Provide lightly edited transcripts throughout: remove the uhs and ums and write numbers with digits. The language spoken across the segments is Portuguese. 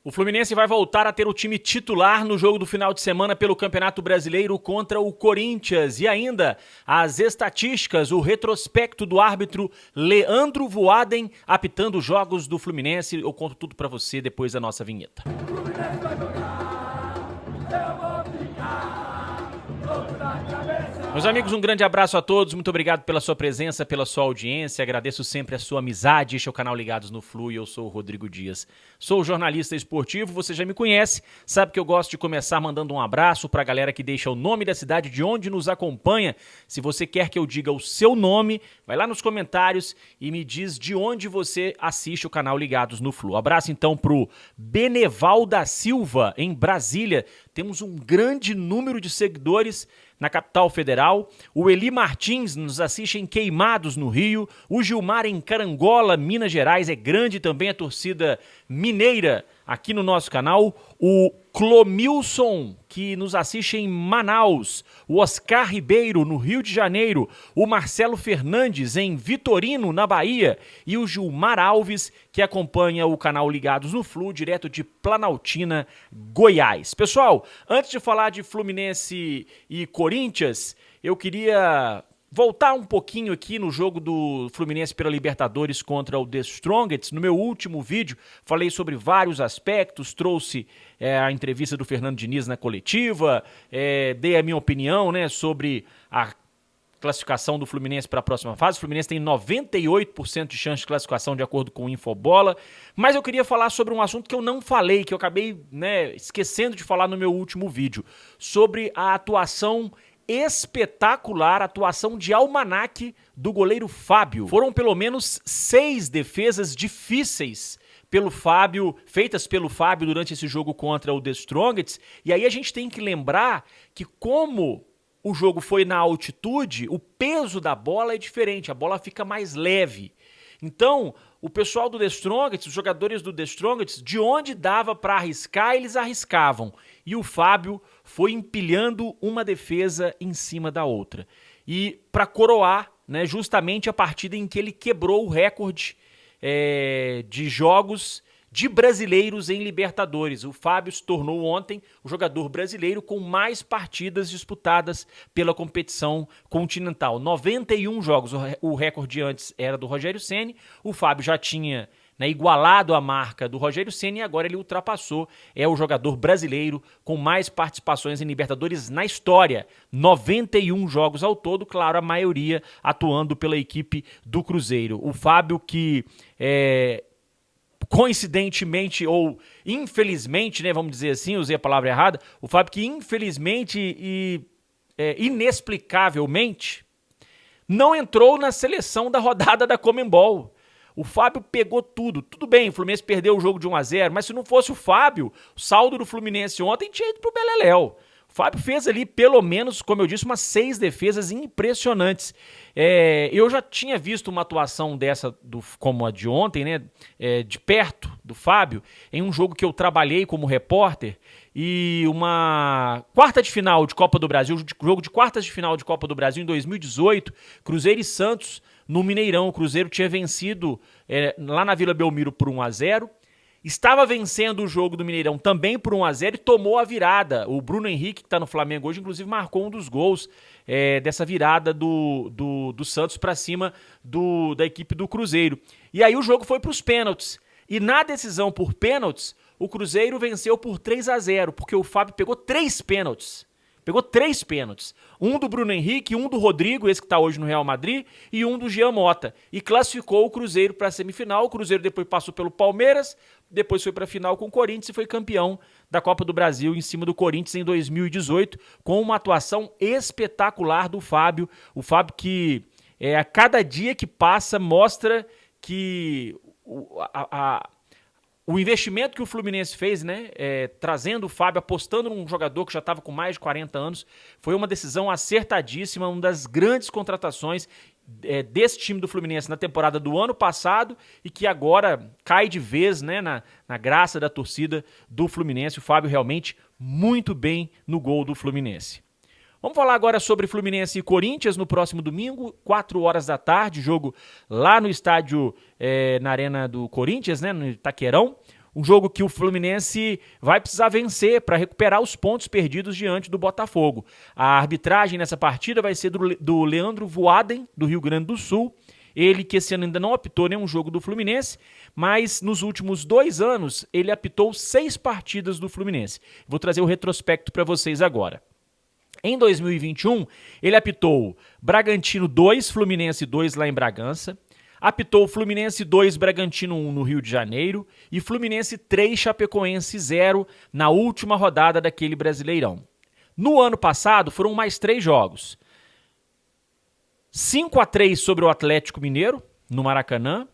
O Fluminense vai voltar a ter o time titular no jogo do final de semana pelo Campeonato Brasileiro contra o Corinthians. E ainda as estatísticas, o retrospecto do árbitro Leandro Voaden apitando os jogos do Fluminense. Eu conto tudo pra você depois da nossa vinheta. Fluminense vai jogar, eu vou ficar louco da cabeça. Meus amigos, um grande abraço a todos, muito obrigado pela sua presença, pela sua audiência, agradeço sempre a sua amizade. Este é o canal Ligados no Flu e eu sou o Rodrigo Dias. Sou jornalista esportivo, você já me conhece, sabe que eu gosto de começar mandando um abraço pra galera que deixa o nome da cidade de onde nos acompanha. Se você quer que eu diga o seu nome, vai lá nos comentários e me diz de onde você assiste o canal Ligados no Flu. Abraço então pro Beneval da Silva, em Brasília. Temos um grande número de seguidores na capital federal. O Eli Martins nos assiste em Queimados, no Rio. O Gilmar em Carangola, Minas Gerais. É grande também a torcida mineira aqui no nosso canal. O Clomilson, que nos assiste em Manaus. O Oscar Ribeiro, no Rio de Janeiro. O Marcelo Fernandes, em Vitorino, na Bahia. E o Gilmar Alves, que acompanha o canal Ligados no Flu, direto de Planaltina, Goiás. Pessoal, antes de falar de Fluminense e Corinthians, eu queria voltar um pouquinho aqui no jogo do Fluminense pela Libertadores contra o The Strongest. No meu último vídeo, falei sobre vários aspectos, trouxe a entrevista do Fernando Diniz na coletiva, dei a minha opinião, né, sobre a classificação do Fluminense para a próxima fase. O Fluminense tem 98% de chance de classificação de acordo com o Infobola, mas eu queria falar sobre um assunto que eu não falei, que eu acabei, esquecendo de falar no meu último vídeo, sobre a atuação espetacular, atuação de almanaque do goleiro Fábio. Foram pelo menos 6 defesas difíceis feitas pelo Fábio durante esse jogo contra o The Strongest, e aí a gente tem que lembrar que como o jogo foi na altitude, o peso da bola é diferente, a bola fica mais leve. Então, o pessoal do The Strongest, os jogadores do The Strongest, de onde dava para arriscar, eles arriscavam. E o Fábio foi empilhando uma defesa em cima da outra. E para coroar, né, justamente a partida em que ele quebrou o recorde de jogos de brasileiros em Libertadores. O Fábio se tornou ontem o jogador brasileiro com mais partidas disputadas pela competição continental. 91 jogos, o recorde antes era do Rogério Ceni, o Fábio já tinha igualado a marca do Rogério Ceni e agora ele ultrapassou, é o jogador brasileiro com mais participações em Libertadores na história. 91 jogos ao todo, claro, a maioria atuando pela equipe do Cruzeiro. O Fábio que coincidentemente ou infelizmente, né, vamos dizer assim, usei a palavra errada, o Fábio que infelizmente e inexplicavelmente não entrou na seleção da rodada da Conmebol. O Fábio pegou tudo. Tudo bem, o Fluminense perdeu o jogo de 1-0, mas se não fosse o Fábio, o saldo do Fluminense ontem tinha ido pro Beleléu. O Fábio fez ali, pelo menos, como eu disse, umas 6 defesas impressionantes. Eu já tinha visto uma atuação dessa, como a de ontem, né, de perto do Fábio, em um jogo que eu trabalhei como repórter, e uma quarta de final de Copa do Brasil, jogo de quartas de final de Copa do Brasil em 2018, Cruzeiro e Santos, no Mineirão. O Cruzeiro tinha vencido lá na Vila Belmiro por 1-0, estava vencendo o jogo do Mineirão também por 1-0 e tomou a virada. O Bruno Henrique, que está no Flamengo hoje, inclusive marcou um dos gols dessa virada do Santos para cima da equipe do Cruzeiro. E aí o jogo foi para os pênaltis. E na decisão por pênaltis, o Cruzeiro venceu por 3-0, porque o Fábio pegou 3 pênaltis. Pegou 3 pênaltis. Um do Bruno Henrique, um do Rodrigo, esse que está hoje no Real Madrid, e um do Jean Mota. E classificou o Cruzeiro para a semifinal. O Cruzeiro depois passou pelo Palmeiras, depois foi para a final com o Corinthians e foi campeão da Copa do Brasil em cima do Corinthians em 2018, com uma atuação espetacular do Fábio. O Fábio que a cada dia que passa mostra que o investimento que o Fluminense fez, né, trazendo o Fábio, apostando num jogador que já estava com mais de 40 anos, foi uma decisão acertadíssima, uma das grandes contratações desse time do Fluminense na temporada do ano passado e que agora cai de vez, né, na graça da torcida do Fluminense. O Fábio realmente muito bem no gol do Fluminense. Vamos falar agora sobre Fluminense e Corinthians no próximo domingo, 4 horas da tarde, jogo lá no estádio, na Arena do Corinthians, né, no Itaquerão. Um jogo que o Fluminense vai precisar vencer para recuperar os pontos perdidos diante do Botafogo. A arbitragem nessa partida vai ser do Leandro Voaden, do Rio Grande do Sul. Ele que esse ano ainda não apitou nenhum jogo do Fluminense, mas nos últimos 2 anos ele apitou 6 partidas do Fluminense. Vou trazer o retrospecto para vocês agora. Em 2021, ele apitou Bragantino 2, Fluminense 2 lá em Bragança. Apitou Fluminense 2, Bragantino 1 no Rio de Janeiro e Fluminense 3, Chapecoense 0 na última rodada daquele Brasileirão. No ano passado foram mais 3 jogos. 5-3 sobre o Atlético Mineiro, no Maracanã.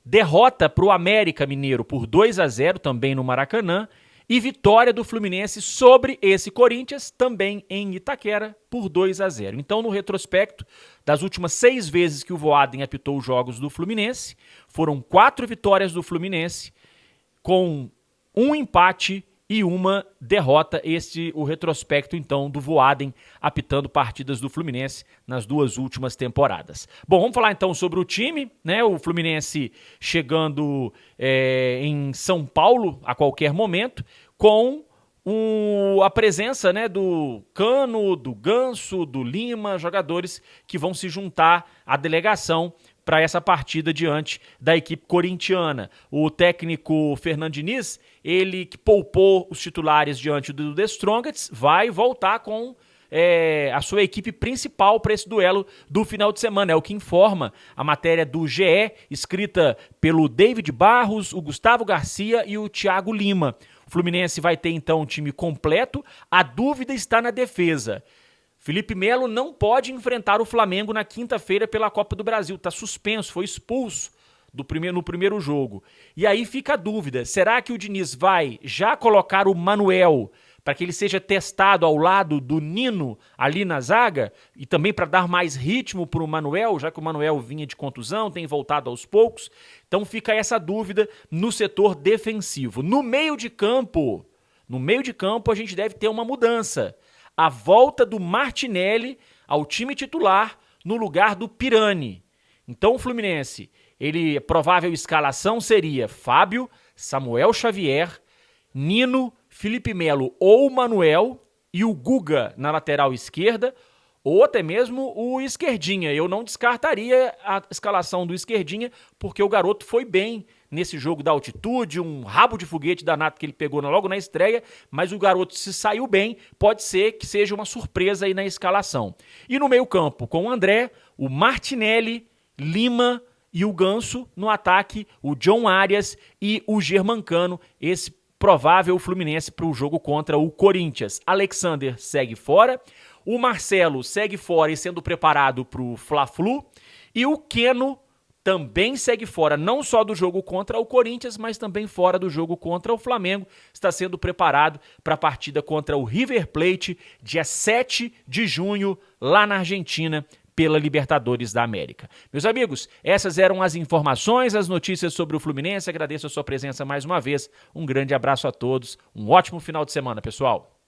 Derrota para o América Mineiro por 2-0 também no Maracanã. E vitória do Fluminense sobre esse Corinthians, também em Itaquera, por 2-0. Então, no retrospecto, das últimas 6 vezes que o Voaden apitou os jogos do Fluminense, foram 4 vitórias do Fluminense, com 1 empate e 1 derrota. O retrospecto, então, do Voaden apitando partidas do Fluminense nas 2 últimas temporadas. Bom, vamos falar então sobre o time, né? O Fluminense chegando em São Paulo a qualquer momento, com a presença, né, do Cano, do Ganso, do Lima, jogadores que vão se juntar à delegação para essa partida diante da equipe corintiana. O técnico Fernando Diniz, ele que poupou os titulares diante do The Strongest, vai voltar com a sua equipe principal para esse duelo do final de semana. É o que informa a matéria do GE, escrita pelo David Barros, o Gustavo Garcia e o Thiago Lima. O Fluminense vai ter então um time completo, a dúvida está na defesa. Felipe Melo não pode enfrentar o Flamengo na quinta-feira pela Copa do Brasil, está suspenso, foi expulso no primeiro jogo. E aí fica a dúvida, será que o Diniz vai já colocar o Manuel para que ele seja testado ao lado do Nino ali na zaga, e também para dar mais ritmo para o Manuel, já que o Manuel vinha de contusão, tem voltado aos poucos. Então fica essa dúvida no setor defensivo. No meio de campo a gente deve ter uma mudança. A volta do Martinelli ao time titular no lugar do Pirani. Então o Fluminense, a provável escalação seria Fábio, Samuel Xavier, Nino, Felipe Melo ou Manuel e o Guga na lateral esquerda, ou até mesmo o Esquerdinha. Eu não descartaria a escalação do Esquerdinha, porque o garoto foi bem nesse jogo da altitude, um rabo de foguete danado que ele pegou logo na estreia, mas o garoto se saiu bem, pode ser que seja uma surpresa aí na escalação. E no meio-campo, com o André, o Martinelli, Lima e o Ganso, no ataque, o John Arias e o Germancano, esse provável Fluminense para o jogo contra o Corinthians. Alexander segue fora, o Marcelo segue fora e sendo preparado para o Fla-Flu, e o Keno também segue fora, não só do jogo contra o Corinthians, mas também fora do jogo contra o Flamengo, está sendo preparado para a partida contra o River Plate, dia 7 de junho, lá na Argentina, pela Libertadores da América. Meus amigos, essas eram as informações, as notícias sobre o Fluminense. Agradeço a sua presença mais uma vez. Um grande abraço a todos. Um ótimo final de semana, pessoal.